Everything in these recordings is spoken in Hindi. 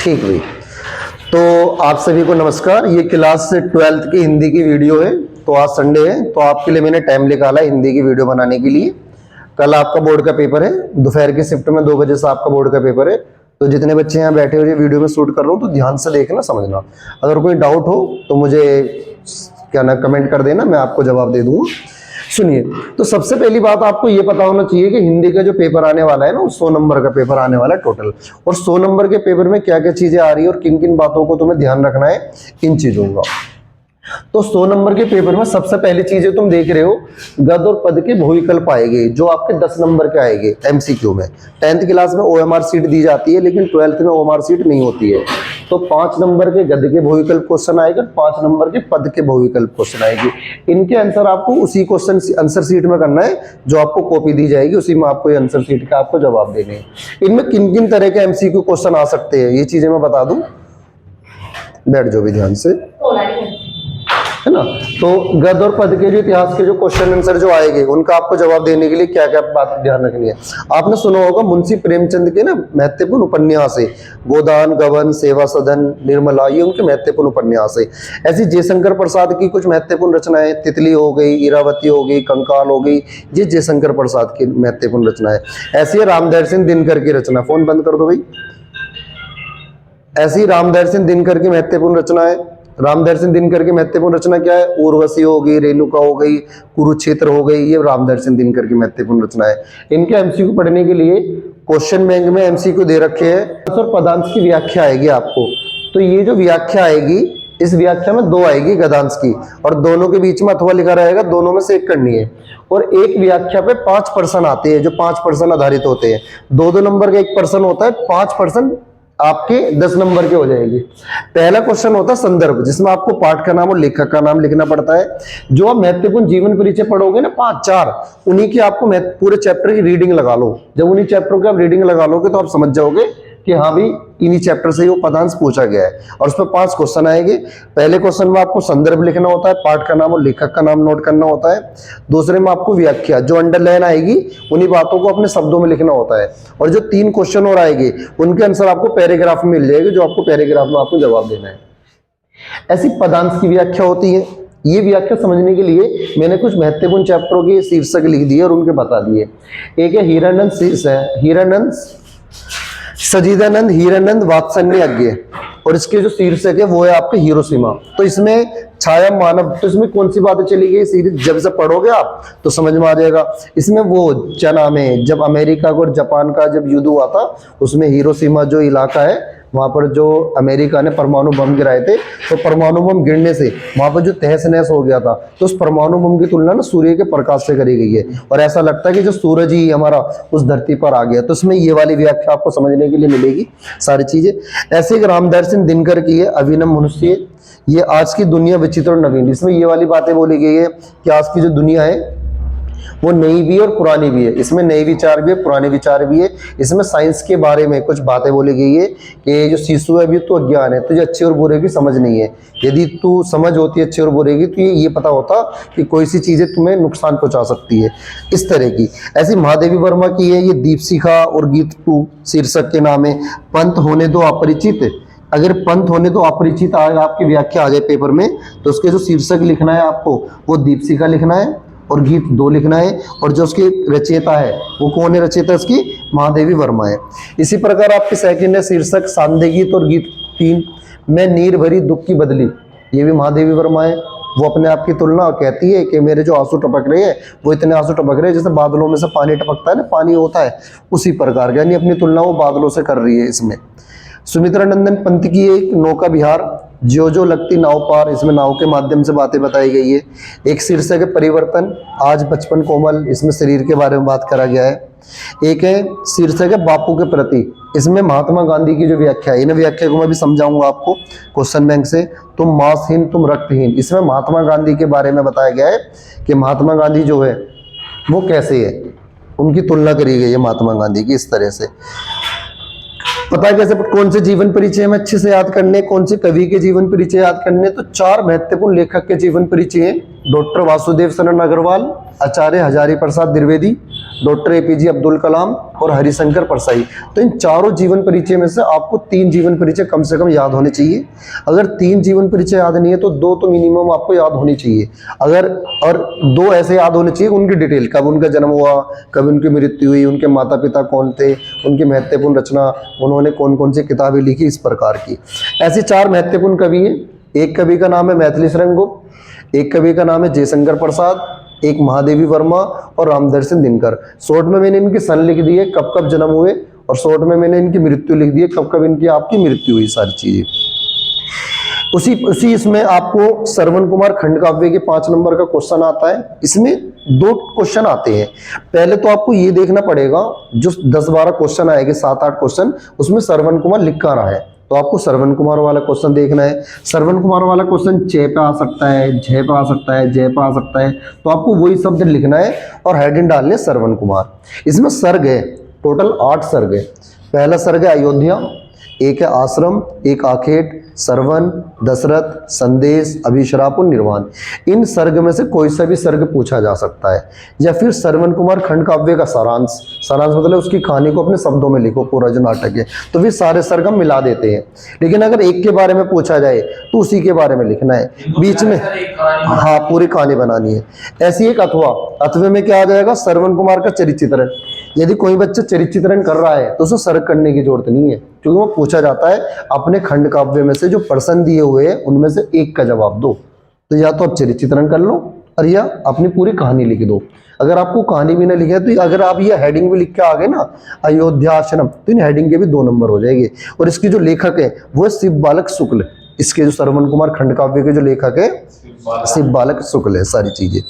ठीक भाई। तो आप सभी को नमस्कार। ये क्लास 12th की हिंदी की वीडियो है। तो आज संडे है तो आपके लिए मैंने टाइम निकाला है हिंदी की वीडियो बनाने के लिए। कल आपका बोर्ड का पेपर है, दोपहर की शिफ्ट में 2 बजे से आपका बोर्ड का पेपर है। तो जितने बच्चे यहाँ बैठे हुए वीडियो में शूट कर रहा हूँ तो ध्यान से देखना, समझना। अगर कोई डाउट हो तो मुझे क्या ना कमेंट कर देना, मैं आपको जवाब दे दूंगा। सुनिए, तो सबसे पहली बात आपको ये पता होना चाहिए कि हिंदी का जो पेपर आने वाला है ना, 100 नंबर का पेपर आने वाला है टोटल। और 100 नंबर के पेपर में क्या क्या चीजें आ रही है और किन किन बातों को तुम्हें ध्यान रखना है, इन चीजों का। तो 100 नंबर के पेपर में सबसे पहली चीजें तुम देख रहे हो, गद्य और पद के बहुविकल्प आएंगे जो आपके 10 नंबर के आएंगे एमसीक्यू में। 10th क्लास में ओएमआर सीट दी जाती है, लेकिन 12th में ओएमआर सीट नहीं होती है। तो 5 नंबर के गद्य के बहुविकल्प क्वेश्चन आएगा, 5 नंबर के पद के बहुविकल्प क्वेश्चन आएंगे। इनके आंसर आपको उसी क्वेश्चन आंसर सीट में करना है जो आपको कॉपी दी जाएगी, उसी में आपको आंसर सीट का आपको जवाब देने हैं। इनमें किन किन तरह के एमसीक्यू क्वेश्चन आ सकते हैं ये चीजें मैं बता दूं, बैठ जाओ भी ध्यान से, है ना। तो गद्य और पद के जो इतिहास के जो क्वेश्चन आंसर जो आएंगे उनका आपको जवाब देने के लिए क्या क्या बात ध्यान रखनी है। आपने सुना होगा मुंशी प्रेमचंद के ना महत्वपूर्ण उपन्यास है, गोदान, गबन, सेवा सदन, निर्मला, ये उनके महत्वपूर्ण उपन्यास है। ऐसी जयशंकर प्रसाद की कुछ महत्वपूर्ण रचनाएं, तितली हो गई, इरावती हो गई, कंकाल हो गई, ये जयशंकर प्रसाद की महत्वपूर्ण रचना है। ऐसी है रामदयाल सिंह दिनकर की रचना, फोन बंद कर दो भाई। ऐसी रामदयाल सिंह दिनकर की महत्वपूर्ण रचना है। रामदयाल सिंह दिनकर की महत्वपूर्ण रचना क्या है, उर्वशी हो गई, रेणुका हो गई, कुरुक्षेत्र हो गई, ये रामदयाल सिंह दिनकर की महत्वपूर्ण रचना है। इनके एमसीक्यू पढ़ने के लिए क्वेश्चन बैंक में एमसीक्यू दे रखे हैं और पदांश की व्याख्या आएगी आपको। तो ये जो व्याख्या आएगी, इस व्याख्या में 2 आएगी गद्यांश की, और दोनों के बीच में अथवा लिखा रहेगा, दोनों में से एक करनी है। और एक व्याख्या पे 5 प्रश्न आते हैं जो 5 प्रश्न आधारित होते हैं। 2-2 नंबर का एक प्रश्न होता है, 5 प्रश्न आपके 10 नंबर के हो जाएंगे। पहला क्वेश्चन होता है संदर्भ, जिसमें आपको पाठ का नाम और लेखक का नाम लिखना पड़ता है। जो आप महत्वपूर्ण जीवन परिचय पढ़ोगे ना 5-4, उन्हीं की आपको पूरे चैप्टर की रीडिंग लगा लो। जब उन्हीं चैप्टरों की आप रीडिंग लगा लोगे तो आप समझ जाओगे कि हाँ भाई इन्हीं चैप्टर से वो पदांश पूछा गया है। और उसमें 5 क्वेश्चन आएंगे। पहले क्वेश्चन में आपको संदर्भ लिखना होता है, पाठ का नाम और लेखक का नाम नोट करना होता है। दूसरे में आपको व्याख्या, जो अंडरलाइन आएगी उन्हीं बातों को अपने शब्दों में लिखना होता है। और जो 3 क्वेश्चन और आएंगे उनके आंसर आपको पैराग्राफ में मिल जाएंगे, जो आपको पैराग्राफ में आपको जवाब देना है। ऐसी पदांश की व्याख्या होती है। ये व्याख्या समझने के लिए मैंने कुछ महत्वपूर्ण चैप्टरों के शीर्षक लिख दिए और उनके बता दिए। एक है हीरानंद सजीदानंद हीरानंद वात्सल्य यज्ञ, और इसके जो शीर्षक है वो है आपके हिरोशिमा। तो इसमें छाया मानव, तो इसमें कौन सी बातें चली गई सीरीज, जब से पढ़ोगे आप तो समझ में आ जाएगा। इसमें वो क्या नाम है, जब अमेरिका और जापान का जब युद्ध हुआ था, उसमें हिरोशिमा जो इलाका है वहां पर जो अमेरिका ने परमाणु बम गिराए थे, तो परमाणु बम गिरने से वहां पर जो तहस नहस हो गया था, तो उस परमाणु बम की तुलना ना सूर्य के प्रकाश से करी गई है। और ऐसा लगता है कि जो सूरज ही हमारा उस धरती पर आ गया। तो इसमें ये वाली व्याख्या आपको समझने के लिए मिलेगी सारी चीजें। ऐसे एक रामदयाल सिंह दिनकर की है अभिनव मनुष्य, ये आज की दुनिया विचित्र और नवीन। इसमें ये वाली बातें बोली गई है कि आज की जो दुनिया है वो नई भी है और पुरानी भी है। इसमें नए विचार भी है, पुराने विचार भी है। इसमें साइंस के बारे में कुछ बातें बोली गई है कि जो शिशु है अभी तो अज्ञान है, तुझे अच्छे और बुरे की समझ नहीं है। यदि तू समझ होती है अच्छे और बुरे की तो ये पता होता कि कोई सी चीजें तुम्हें नुकसान पहुंचा सकती है, इस तरह की। ऐसी महादेवी वर्मा की है ये दीपशिखा और गीत 2 शीर्षक के नाम है। पंथ होने दो अपरिचित, अगर पंथ होने तो अपरिचित आपकी व्याख्या आ जाए पेपर में, तो उसके जो शीर्षक लिखना है आपको वो दीपशिखा लिखना है और गीत 2 लिखना है। और जो उसकी रचयिता है वो कौन है, रचयिता उसकी महादेवी वर्मा है। इसी प्रकार आपके सेकंड है शीर्षक सांदे गीत और गीत 3 में नीर भरी दुख की बदली, ये भी महादेवी वर्मा है। वो अपने आप की तुलना कहती है कि मेरे जो आंसू टपक रहे हैं वो इतने आंसू टपक रहे हैं जैसे बादलों में से पानी टपकता है ना, पानी होता है उसी प्रकार, यानी अपनी तुलना वो बादलों से कर रही है इसमें। सुमित्रा नंदन पंत की एक नौका विहार, जो लगती नाव पार, इसमें नाव के माध्यम से बातें बताई गई है। एक शीर्षक है परिवर्तन, आज बचपन कोमल, इसमें शरीर के बारे में बात करा गया है। एक है शीर्षक है बापू के प्रति, इसमें महात्मा गांधी की जो व्याख्या है, इन व्याख्या को मैं भी समझाऊंगा आपको क्वेश्चन बैंक से। तुम मांसहीन तुम रक्तहीन, इसमें महात्मा गांधी के बारे में बताया गया है कि महात्मा गांधी जो है वो कैसे है, उनकी तुलना करी गई है महात्मा गांधी की, इस तरह से। पता है कैसे, कौन से जीवन परिचय में अच्छे से याद करने, कौन से कवि के जीवन परिचय याद करने, तो 4 महत्वपूर्ण लेखक के जीवन परिचय हैं डॉक्टर वासुदेव शरण अग्रवाल, आचार्य हजारी प्रसाद द्विवेदी, डॉक्टर एपीजे अब्दुल कलाम और हरिशंकर परसाई। तो इन चारों जीवन परिचय में से आपको 3 जीवन परिचय कम से कम याद होने चाहिए। अगर 3 जीवन परिचय याद नहीं है तो 2 तो मिनिमम आपको याद होनी चाहिए। अगर और 2 ऐसे याद होने चाहिए उनकी डिटेल, कब उनका जन्म हुआ, कब उनकी मृत्यु हुई, उनके माता पिता कौन थे, उनकी महत्वपूर्ण रचना, उन्होंने कौन कौन सी किताबें लिखी, इस प्रकार की। ऐसे 4 महत्वपूर्ण कवि हैं। एक कवि का नाम है मैथिली शरण गुप्त, एक कवि का नाम है जयशंकर प्रसाद, एक महादेवी वर्मा और रामदर्शन दिनकर। शॉर्ट में मैंने इनके सन लिख दिए, कब कब जन्म हुए, और शॉर्ट में मैंने इनकी मृत्यु लिख दी है, कब कब इनकी आपकी मृत्यु हुई, सारी चीजें। उसी इसमें आपको श्रवण कुमार खंडकाव्य के 5 नंबर का क्वेश्चन आता है। इसमें 2 क्वेश्चन आते हैं। पहले तो आपको ये देखना पड़ेगा, जो 10-12 क्वेश्चन आएंगे, 7-8 क्वेश्चन, उसमें श्रवण कुमार लिखा रहा है, तो आपको श्रवण कुमार वाला क्वेश्चन देखना है। श्रवण कुमार वाला क्वेश्चन च पे आ सकता है, झ पे आ सकता है, जय पे आ सकता है, तो आपको वही शब्द लिखना है और हेडिंग डालनी है श्रवण कुमार। इसमें सर्ग है, टोटल 8 सर्ग है। पहला सर्ग है अयोध्या, एक है आश्रम, एक आखेट, श्रवण, दशरथ, संदेश, अभिश्राप और निर्वाण। इन सर्ग में से कोई सा भी सर्ग पूछा जा सकता है, या फिर श्रवण कुमार खंड काव्य का सारांश। सारांश मतलब उसकी कहानी को अपने शब्दों में लिखो, पूरा जो नाटक है, तो फिर सारे सर्ग हम मिला देते हैं। लेकिन अगर एक के बारे में पूछा जाए तो उसी के बारे में लिखना है, बीच में हाँ पूरी कहानी बनानी है। ऐसी एक अथवा, अथवे में क्या आ जाएगा, श्रवण कुमार का चरित्र चित्रण। यदि कोई बच्चा चरित्र चित्रण कर रहा है तो उसे सर्ग करने की जरूरत नहीं है, क्योंकि वो पूछा जाता है अपने खंड काव्य में से जो प्रश्न दिए हुए हैं उनमें से एक का जवाब दो। तो या तो आप चरित्र चित्रण कर लो और या अपनी पूरी कहानी लिख दो। अगर आपको कहानी भी ना लिखे तो अगर आप ये हेडिंग भी लिख के आ गए ना, अयोध्याश्रम, तो इन हेडिंग के भी 2 नंबर हो जाएंगे। और इसके जो लेखक है वो है शिव बालक शुक्ल। इसके जो श्रवण कुमार खंड काव्य के जो लेखक है शिव बालक शुक्ल है। सारी चीजें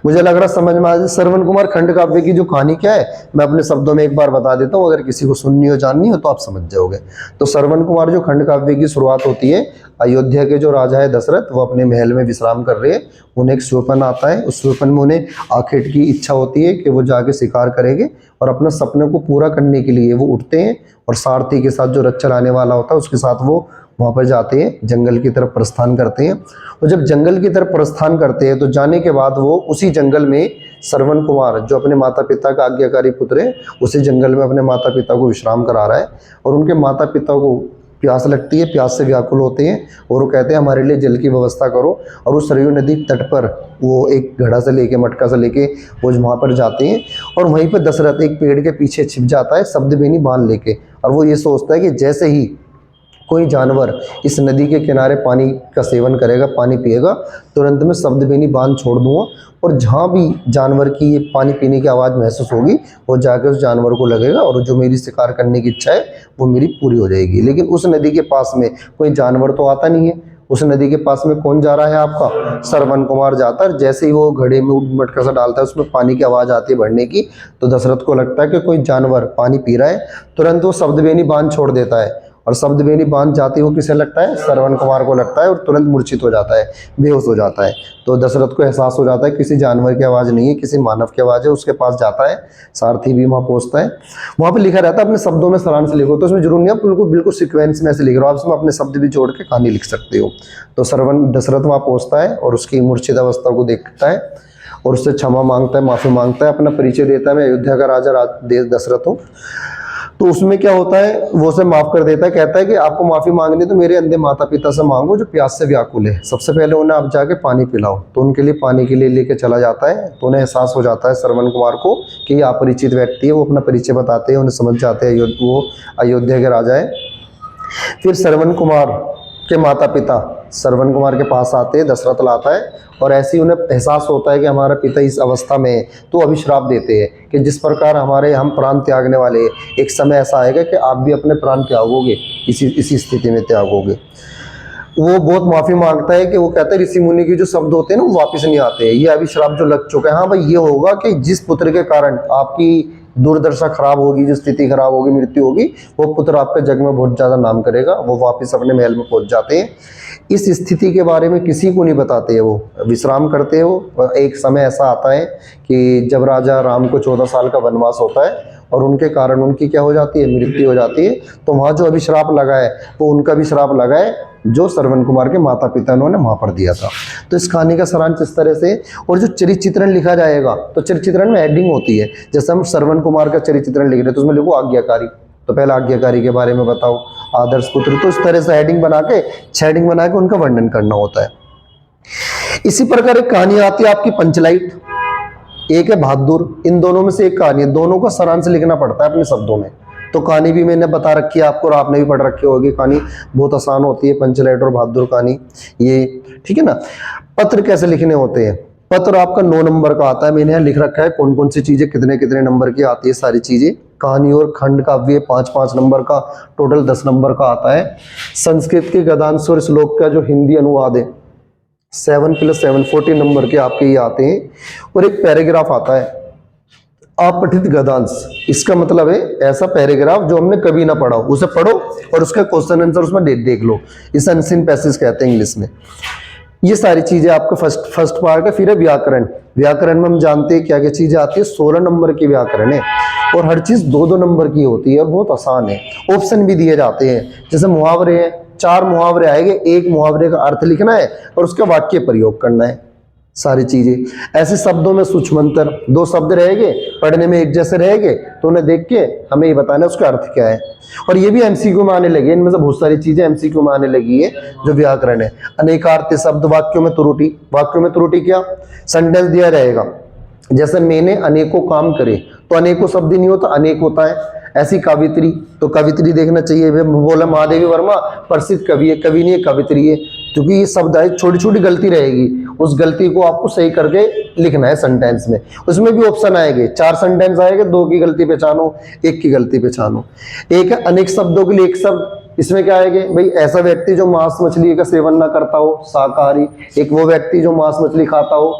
मुझे लग रहा समझ में आ जाए। श्रवण कुमार खंड काव्य की जो कहानी क्या है मैं अपने शब्दों में एक बार बता देता हूँ, अगर किसी को सुननी हो जाननी हो तो आप समझ जाओगे। तो श्रवण कुमार जो खंड काव्य की शुरुआत होती है, अयोध्या के जो राजा है दशरथ, वो अपने महल में विश्राम कर रहे हैं। उन्हें एक स्वप्न आता है, उस स्वप्न में उन्हें आखेट की इच्छा होती है कि वो जाके शिकार करेंगे, और अपने सपने को पूरा करने के लिए वो उठते हैं और सारथी के साथ जो रथ चलाने वाला होता है उसके साथ वो वहाँ पर जाते हैं, जंगल की तरफ प्रस्थान करते हैं। और जब जंगल की तरफ प्रस्थान करते हैं तो जाने के बाद वो उसी जंगल में श्रवण कुमार जो अपने माता पिता का आज्ञाकारी पुत्र है, उसी जंगल में अपने माता पिता को विश्राम करा रहा है। और उनके माता पिता को प्यास लगती है, प्यास से व्याकुल होते हैं और वो कहते हैं हमारे लिए जल की व्यवस्था करो। और उस सरयू नदी तट पर वो एक घड़ा से लेके, मटका से लेके वो वहाँ पर जाते हैं। और वहीं पर दशरथ एक पेड़ के पीछे छिप जाता है शब्द बेनी बांध लेके, और वो ये सोचता है कि जैसे ही कोई जानवर इस नदी के किनारे पानी का सेवन करेगा, पानी पिएगा, तुरंत में शब्द बेनी बांध छोड़ दूंगा, और जहाँ भी जानवर की ये पानी पीने की आवाज़ महसूस होगी वो जाकर उस जानवर को लगेगा, और जो मेरी शिकार करने की इच्छा है वो मेरी पूरी हो जाएगी। लेकिन उस नदी के पास में कोई जानवर तो आता नहीं है। उस नदी के पास में कौन जा रहा है आपका, श्रवण कुमार जाता है। जैसे ही वो घड़े में मटका सा डालता है, उसमें पानी की आवाज़ आती है बढ़ने की, तो दशरथ को लगता है कि कोई जानवर पानी पी रहा है। तुरंत वो शब्द बेनी बांध छोड़ देता है, और शब्द बेनी बांध जाते हुए किसे लगता है, श्रवण कुमार को लगता है, और तुरंत मूर्छित हो जाता है, बेहोश हो जाता है। तो दशरथ को एहसास हो जाता है किसी जानवर की आवाज़ नहीं है, किसी मानव की आवाज़ है। उसके पास जाता है, सारथी भी वहाँ पहुँचता है। वहाँ पे लिखा रहता है अपने शब्दों में सारांश लिखो, तो इसमें जरूर नहीं है बिल्कुल सीक्वेंस में ऐसे लिख रहा हो, आप इसमें अपने शब्द भी जोड़ के कहानी लिख सकते हो। तो दशरथ वहाँ पहुँचता है और उसकी मूर्छित अवस्था को देखता है और उससे क्षमा मांगता है, माफ़ी मांगता है, अपना परिचय देता है, मैं अयोध्या का राजा दशरथ हूँ। तो उसमें क्या होता है, वो उसे माफ कर देता है, कहता है कि आपको माफी मांगनी तो मेरे अंधे माता पिता से मांगो जो प्यास से व्याकुल है, सबसे पहले उन्हें आप जाके पानी पिलाओ। तो उनके लिए पानी के लिए लेके चला जाता है। तो उन्हें एहसास हो जाता है श्रवण कुमार को कि ये अपरिचित व्यक्ति है। वो अपना परिचय बताते हैं, उन्हें समझ जाते हैं वो अयोध्या के राजा है। फिर श्रवण कुमार के माता पिता श्रवण कुमार के पास आते हैं, दशरथ लाता है, और ऐसे ही उन्हें एहसास होता है कि हमारा पिता इस अवस्था में है। तो अभिश्राप देते हैं कि जिस प्रकार हम प्राण त्यागने वाले हैं, एक समय ऐसा आएगा कि आप भी अपने प्राण त्यागोगे, इसी स्थिति में त्यागोगे। वो बहुत माफ़ी मांगता है कि वो कहता है ऋषि मुनि के जो शब्द होते हैं ना वो वापस नहीं आते हैं, ये अभिश्राप जो लग चुका है। हाँ भाई, ये होगा कि जिस पुत्र के कारण आपकी दुर्दशा खराब होगी, जो स्थिति खराब होगी, मृत्यु होगी, वो पुत्र आपके जग में बहुत ज़्यादा नाम करेगा। वो वापस अपने महल में पहुंच जाते हैं। इस स्थिति के बारे में किसी को नहीं बताते हैं, वो विश्राम करते हैं। वो एक समय ऐसा आता है कि जब राजा राम को 14 साल का वनवास होता है और उनके कारण उनकी क्या हो जाती है, मृत्यु हो जाती है। तो वहां जो अभी श्राप लगा है वो उनका भी श्राप लगा है जो श्रवण कुमार के माता पिता उन्होंने वहां पर दिया था। तो इस कहानी का सारांश इस तरह से। और जो चरित्र चित्रण लिखा जाएगा तो चरित्र चित्रण में हेडिंग होती है, जैसे हम श्रवण कुमार का चरित्र चित्रण लिख रहे हैं तो उसमें लिखो आज्ञाकारी, तो पहला आज्ञाकारी के बारे में बताओ, आदर्श पुत्र, तो इस तरह से हेडिंग बना के, हेडिंग बना के उनका वर्णन करना होता है। इसी प्रकार एक कहानी आती है आपकी पंचलाइट, एक है बहादुर, इन दोनों में से एक कहानी है, दोनों का सारांश लिखना पड़ता है अपने शब्दों में। तो कहानी भी मैंने बता रखी है आपको और आपने भी पढ़ रखी होगी, कहानी बहुत आसान होती है, पंचलाइट और बहादुर कहानी ये, ठीक है ना। पत्र कैसे लिखने होते हैं, पत्र आपका 9 नंबर का आता है, मैंने यहाँ लिख रखा है कौन कौन सी चीजें कितने कितने नंबर की आती है, सारी चीजें। कहानी और खंड काव्य 5-5 नंबर का, टोटल 10 नंबर का आता है। संस्कृत के गद्यांश और श्लोक का जो हिंदी अनुवाद है 7 + 7 14 नंबर के आपके ये आते हैं। और एक पैराग्राफ आता है अपठित गद्यांश, इसका मतलब है ऐसा पैराग्राफ जो हमने कभी ना पढ़ा हो, उसे पढ़ो और उसका क्वेश्चन आंसर उसमें देख लो, इसे अनसीन पैसेज कहते हैं इंग्लिश में। ये सारी चीजें आपका फर्स्ट पार्ट है। फिर है व्याकरण, व्याकरण में हम जानते हैं क्या क्या चीजें आती है, 16 नंबर की व्याकरण है और हर चीज 2-2 नंबर की होती है और बहुत आसान है। ऑप्शन भी दिए जाते हैं, जैसे मुहावरे हैं, 4 मुहावरे आएंगे, एक मुहावरे का अर्थ लिखना है और उसका वाक्य प्रयोग करना है, सारी चीजें। ऐसे शब्दों में सूक्ष्मंतर, 2 शब्द रहेंगे, पढ़ने में एक जैसे रहेंगे, तो उन्हें देख के हमें ये बताना है उसका अर्थ क्या है। और ये भी एमसीक्यू में आने लगे, इनमें से बहुत सारी चीजें एमसीक्यू में आने लगी है जो व्याकरण है। अनेकार्थ शब्द, वाक्यों में त्रुटि, वाक्यों में त्रुटि क्या, सेंटेंस दिया रहेगा, जैसे मैंने अनेकों काम करे, तो अनेकों शब्द नहीं होता, अनेक होता है। ऐसी कवित्री, तो कवित्री देखना चाहिए, बोला महादेवी वर्मा प्रसिद्ध कवि है, कवि नहीं है कवित्री है, क्योंकि ये शब्द है, छोटी छोटी गलती रहेगी, उस गलती को आपको सही करके लिखना है सेंटेंस में। उसमें भी ऑप्शन आएंगे, 4 सेंटेंस आएंगे, 2 की गलती पहचानो, 1 की गलती पहचानो। एक है अनेक शब्दों के लिए एक शब्द, इसमें क्या आएगा भाई, ऐसा व्यक्ति जो मांस मछली का सेवन ना करता हो, शाकाहारी। एक वो व्यक्ति जो मांस मछली खाता हो,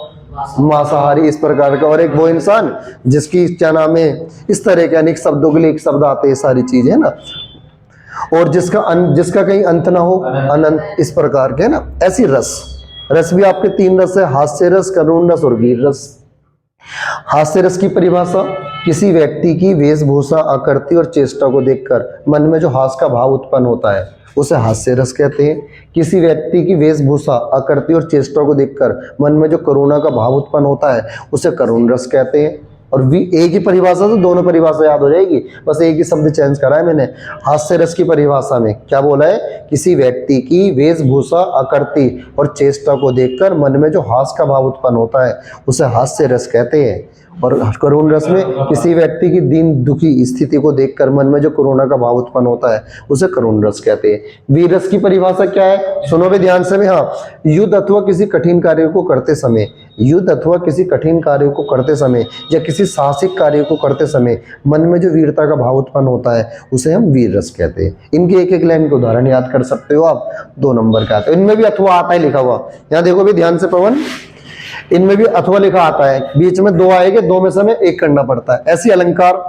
मांसाहारी, इस प्रकार का। और एक वो इंसान जिसकी क्या नाम है, इस तरह के अनेक शब्दों के लिए एक शब्द आते हैं, सारी चीजें है ना। और जिसका कहीं अंत ना हो, अनंत, इस प्रकार के, है ना। ऐसी रस, रस भी आपके 3 रस है, हास्य रस, करुण रस और वीर रस। हास्य रस की परिभाषा, किसी व्यक्ति की वेशभूषा, आकृति और चेष्टा को देखकर मन में जो हास्य का भाव उत्पन्न होता है उसे हास्य रस कहते हैं। किसी व्यक्ति की वेशभूषा, आकृति और चेष्टा को देखकर मन में जो करुणा का भाव उत्पन्न होता है उसे करुण रस कहते हैं। और एक ही परिभाषा, तो दोनों परिभाषा याद हो जाएगी, बस एक ही शब्द चेंज करा है मैंने। हास्य रस की परिभाषा में क्या बोला है, किसी व्यक्ति की वेशभूषा, आकृति और चेष्टा को देखकर मन में जो हास्य का भाव उत्पन्न होता है उसे हास्य रस कहते हैं। और करुण रस में किसी व्यक्ति की दीन दुखी स्थिति को देखकर मन में जो करुणा का भाव उत्पन्न होता है उसे करुण रस कहते हैं। वीर रस की परिभाषा क्या है, सुनो भी ध्यान से भी। हाँ, युद्ध अथवा किसी कठिन कार्य को करते समय, युद्ध अथवा किसी कठिन कार्य को करते समय या किसी साहसिक कार्य को करते समय मन में जो वीरता का भाव उत्पन्न होता है उसे हम वीर रस कहते हैं। इनके एक एक लाइन के उदाहरण याद कर सकते हो आप, 2 नंबर का आता है। इनमें भी अथवा आता है लिखा हुआ, यहाँ देखो भी ध्यान से पवन, इनमें भी अथवा लिखा आता है, बीच में 2 आएंगे, 2 में से हमें 1 करना पड़ता है। ऐसी अलंकार,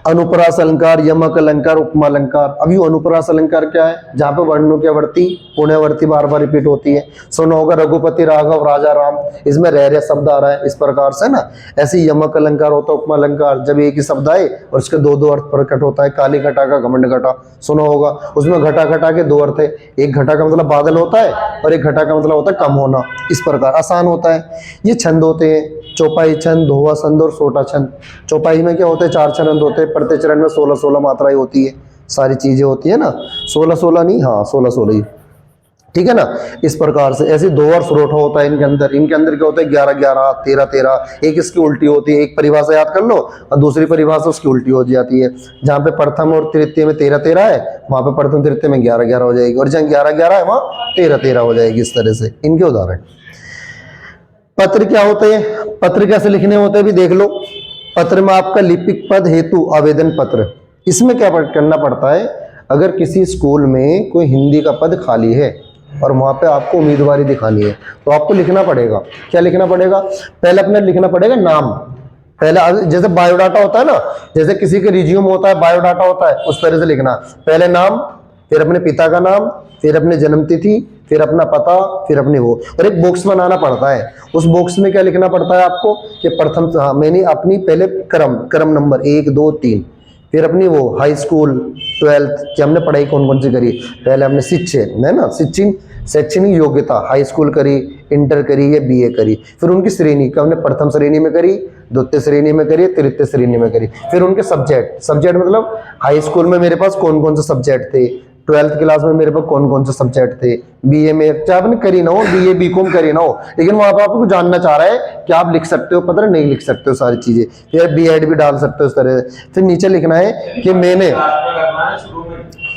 अनुप्रास अलंकार, यमक अलंकार, उपमा अलंकार। अभी अनुप्रास अलंकार क्या है, जहां पे वर्णों की आवर्ती, पुण्यवर्ती बार बार रिपीट होती है। सुनो होगा रघुपति राघव राजा राम, इसमें रह रहे शब्द आ रहा है, इस प्रकार से ना। ऐसे यमक अलंकार होता है, उपमा अलंकार, जब एक ही शब्द आए और उसके 2-2 अर्थ प्रकट होता है। काली घटा का घमंड घटा, सुनो होगा, उसमें घटा घटा के 2 अर्थ है, एक घटा का मतलब बादल होता है और एक घटा का मतलब होता है कम होना, इस प्रकार आसान होता है। ये छंद होते हैं, चौपाई छंद, दोहा छंद और सोटा छंद। चौपाई में क्या होते हैं, 4 चरण होते हैं, प्रत्येक चरण में 16-16 मात्राएं होती है, सारी चीजें होती है ना। 16-16 नहीं, हाँ 16-16 ही, ठीक है ना। इस प्रकार से ऐसे 2 और सोटा होता है इनके अंदर क्या होता है, 11-11, 13-13, एक इसकी उल्टी होती है। एक परिभाषा याद कर लो और दूसरी परिभाषा उसकी उल्टी हो जाती है। जहाँ पे प्रथम और तृतीय में 13-13 है, वहां पे प्रथम तृतीय में 11-11 हो जाएगी, और जहाँ 11-11 है वहां 13-13 हो जाएगी। इस तरह से इनके उदाहरण। पत्र क्या होते हैं, पत्र कैसे लिखने होते हैं भी देख लो। पत्र में आपका लिपिक पद हेतु आवेदन पत्र, इसमें क्या करना पड़ता है, अगर किसी स्कूल में कोई हिंदी का पद खाली है और वहां पे आपको उम्मीदवारी दिखानी है तो आपको लिखना पड़ेगा। क्या लिखना पड़ेगा, पहले अपने लिखना पड़ेगा नाम। पहले जैसे बायोडाटा होता है ना, जैसे किसी के रिज्यूम होता है, बायोडाटा होता है, उस तरह से लिखना। पहले नाम, फिर अपने पिता का नाम, फिर अपने जन्म तिथि, फिर अपना पता, फिर अपने वो, और एक बॉक्स बनाना पड़ता है। उस बॉक्स में क्या लिखना पड़ता है आपको कि प्रथम, हाँ, मैंने अपनी पहले क्रम नंबर 1 2 3, फिर अपनी वो हाई स्कूल 12th कि हमने पढ़ाई कौन कौन सी करी। पहले हमने शिक्षण है ना, शैक्षणिक योग्यता, हाई स्कूल करी, इंटर करी या बीए करी। फिर उनकी श्रेणी कि हमने प्रथम श्रेणी में करी, द्वितीय श्रेणी में करी, तृतीय श्रेणी में करी। फिर उनके सब्जेक्ट मतलब हाई स्कूल में मेरे पास कौन कौन से सब्जेक्ट थे, 12th क्लास में मेरे पास कौन कौन से सब्जेक्ट थे, बीए में चाहे आपने करी ना हो, बीए बीकॉम करी ना हो, लेकिन वहां पर आपको जानना चाह रहा है कि आप लिख सकते हो पत्र, नहीं लिख सकते हो सारी चीजें। फिर बीएड भी डाल सकते हो इस तरह से। फिर नीचे लिखना है कि मैंने,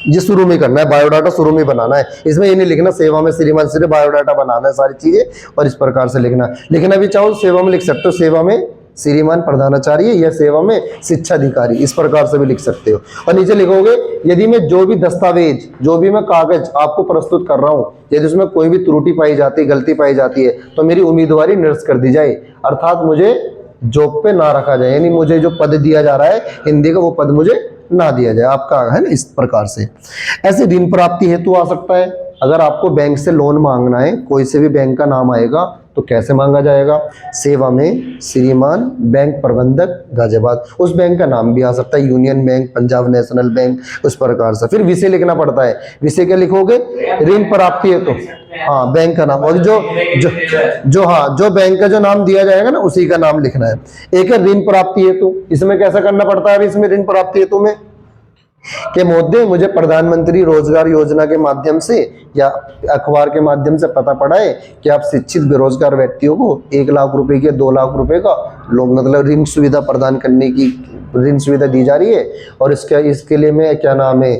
ये शुरू में करना है, बायोडाटा शुरू में बनाना है। इसमें ये नहीं लिखना सेवा में श्रीमान श्री, बायोडाटा बनाना है सारी चीजें, और इस प्रकार से लिखना। लिखना भी चाहो सेवा में लिख सकते हो, सेवा में श्रीमान प्रधानाचार्य या सेवा में शिक्षा अधिकारी, इस प्रकार से भी लिख सकते हो। और नीचे लिखोगे यदि मैं जो भी दस्तावेज, जो भी मैं कागज आपको प्रस्तुत कर रहा हूं, यदि उसमें कोई भी त्रुटि पाई जाती है, गलती पाई जाती है, तो मेरी उम्मीदवारी निरस्त कर दी जाए, अर्थात मुझे जॉब पे ना रखा जाए, यानी मुझे जो पद दिया जा रहा है हिंदी का, वो पद मुझे ना दिया जाए, आपका है ना, इस प्रकार से। ऐसे ऋण प्राप्ति हेतु आ सकता है। अगर आपको बैंक से लोन मांगना है, कोई से भी बैंक का नाम आएगा तो कैसे मांगा जाएगा, सेवा में श्रीमान बैंक प्रबंधक गाजियाबाद, उस बैंक का नाम भी आ सकता है, union bank, Punjab national bank, उस प्रकार से। फिर विषय लिखना पड़ता है। विषय क्या लिखोगे, ऋण प्राप्ति है तो हाँ बैंक का नाम, और जो बैंक का जो नाम दिया जाएगा ना उसी का नाम लिखना है। एक है ऋण प्राप्ति हेतु, इसमें कैसा करना पड़ता है, इसमें ऋण प्राप्ति हेतु में कि महोदय मुझे प्रधानमंत्री रोजगार योजना के माध्यम से या अखबार के माध्यम से पता पड़ा है कि आप शिक्षित बेरोजगार व्यक्तियों को 1 लाख रुपए के 2 लाख रुपए का लोग मतलब ऋण सुविधा प्रदान करने की ऋण सुविधा दी जा रही है, और इसके लिए मैं क्या नाम है,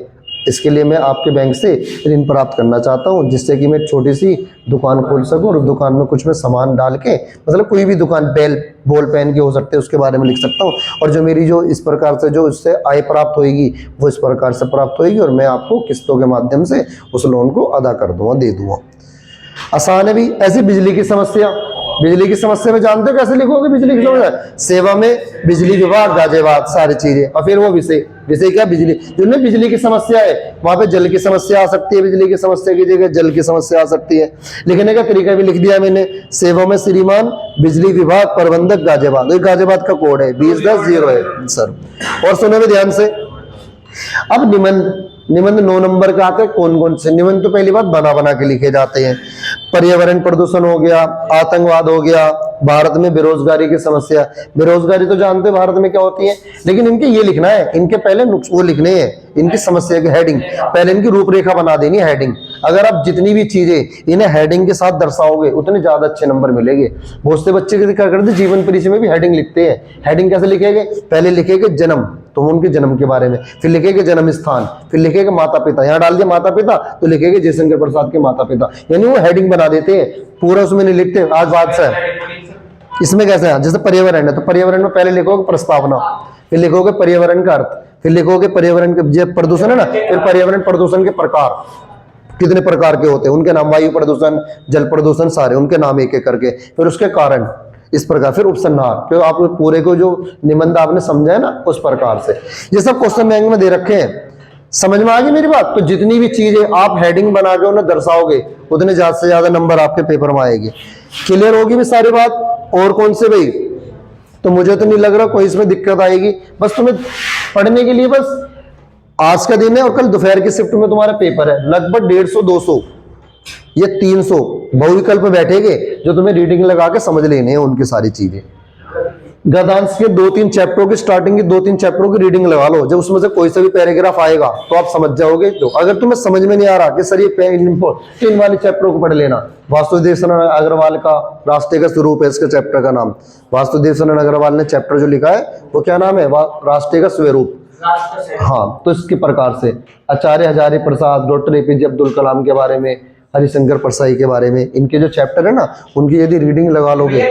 इसके लिए मैं आपके बैंक से ऋण प्राप्त करना चाहता हूं, जिससे कि मैं छोटी सी दुकान खोल सकूं, और दुकान में कुछ मैं सामान डाल के, मतलब कोई भी दुकान, बॉल पेन के हो सकते हैं, उसके बारे में लिख सकता हूं, और जो मेरी जो इस प्रकार से जो इससे आय प्राप्त होगी वो इस प्रकार से प्राप्त होगी, और मैं आपको किस्तों के माध्यम से उस लोन को अदा कर दूंगा, दे दूंगा। आसान है भी। ऐसी बिजली की समस्या, बिजली की समस्या में जानते हो कैसे लिखोगे बिजली की समस्या, सेवा में बिजली विभाग गाजियाबाद, सारी चीजें। और फिर वो विषय क्या, बिजली, जिनमें बिजली की समस्या है वहां पे जल की समस्या आ सकती है, बिजली की समस्या की जगह जल की समस्या आ सकती है। लिखने का तरीका भी लिख दिया मैंने, सेवा में श्रीमान बिजली विभाग प्रबंधक गाजियाबाद, गाजियाबाद का कोड है 2010 है सर। और सुनो भी ध्यान से, अब निबंध 9 नंबर का आते हैं। कौन कौन से निबंध, तो पहली बात बना के लिखे जाते हैं। पर्यावरण प्रदूषण हो गया, आतंकवाद हो गया, भारत में बेरोजगारी की समस्या। बेरोजगारी तो जानते हैं भारत में क्या होती है, लेकिन इनके ये लिखना है, इनके पहले वो लिखने हैं, इनकी समस्या की हेडिंग, पहले इनकी रूपरेखा बना देनी है, हेडिंग। अगर आप जितनी भी चीजें इन्हें हेडिंग के साथ दर्शाओगे उतने ज्यादा अच्छे नंबर मिलेंगे। बहुत से बच्चे क्या करते हैं, जीवन परिचय में भी हेडिंग लिखते हैं। हेडिंग कैसे लिखेंगे, पहले लिखेंगे जन्म, तो उनके जन्म के बारे में, फिर लिखेंगे जन्म स्थान, फिर लिखेंगे माता पिता, यहाँ डाल दिया माता पिता तो लिखेंगे जयशंकर प्रसाद के माता पिता, यानी वो हेडिंग बना देते हैं, पूरा उसमें नहीं लिखते। आज बात से इसमें कैसे है, जैसे पर्यावरण है तो पर्यावरण में पहले लिखोगे प्रस्तावना, फिर लिखोगे पर्यावरण का अर्थ, फिर लिखोगे पर्यावरण के प्रदूषण है ना, फिर पर्यावरण प्रदूषण के प्रकार कितने प्रकार के होते हैं, उनके नाम, वायु प्रदूषण, जल प्रदूषण, सारे उनके नाम एक एक करके, फिर उसके कारण, इस प्रकार, फिर उपसंहार, तो आप पूरे को जो निबंध आपने समझा है ना उस प्रकार से। ये सब क्वेश्चन बैंक में दे रखे हैं, समझ में आ गई मेरी बात। तो जितनी भी चीजें आप हेडिंग बना के उन्हें दर्शाओगे उतने ज्यादा से ज्यादा नंबर आपके पेपर में आएंगे। क्लियर होगी भी सारी बात। और कौन से भाई, तो मुझे तो नहीं लग रहा कोई इसमें दिक्कत आएगी, बस तुम्हें पढ़ने के लिए बस आज का दिन है और कल दोपहर की शिफ्ट में तुम्हारा पेपर है, लगभग 150-200 ये 300 बहुविकल्प बैठेंगे जो तुम्हें रीडिंग लगा के समझ लेने हैं उनकी सारी चीजें। गद्यांश के 2-3 चैप्टरों की स्टार्टिंग की 2-3 चैप्टरों की रीडिंग लगा लो, जब उसमें से कोई सा भी पैराग्राफ आएगा तो आप समझ जाओगे। तो अगर तुम्हें समझ में नहीं आ रहा कि सर ये इन वाले चैप्टरों को पढ़ लेना। वासुदेव शरण अग्रवाल का राष्ट्रीय का स्वरूप है इसके चैप्टर का नाम। वासुदेव शरण अग्रवाल ने चैप्टर जो लिखा है वो क्या नाम है, राष्ट्रीय का स्वरूप। हाँ, तो इसके प्रकार से आचार्य हजारी प्रसाद, डॉक्टर एपीजे अब्दुल कलाम के बारे में, हरिशंकर परसाई के बारे में, इनके जो चैप्टर है ना उनकी यदि रीडिंग लगा लोगे,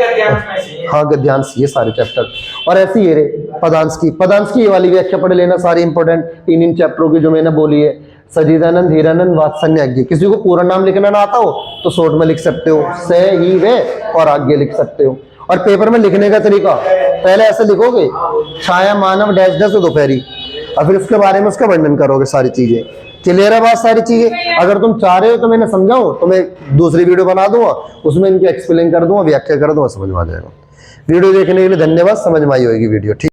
हाँ गद्यांश, ये सारे चैप्टर। और ऐसे ही है पदांश की ये वाली व्याख्या पढ़ लेना सारी इंपॉर्टेंट इन चैप्टरों की जो मैंने बोली है। सजीदानंद हीरानंद वात्सल्य। किसी को पूरा नाम लिखना ना आता हो तो शॉर्ट में लिख सकते हो, से ही वे और आगे लिख सकते हो। और पेपर में लिखने का तरीका पहले ऐसे लिखोगे, छाया मानव डैश डैश दोपहरी, और फिर उसके बारे में उसका वर्णन करोगे सारी चीजें। क्लियर है बात सारी चीजें। अगर तुम चाह रहे हो तो मैंने समझाऊं तो मैं दूसरी वीडियो बना दूंगा, उसमें इनके एक्सप्लेन कर दूंगा, व्याख्या कर दूंगा, समझ में आ जाएगा। वीडियो देखने के लिए धन्यवाद। समझ में आई होगी वीडियो, ठीक।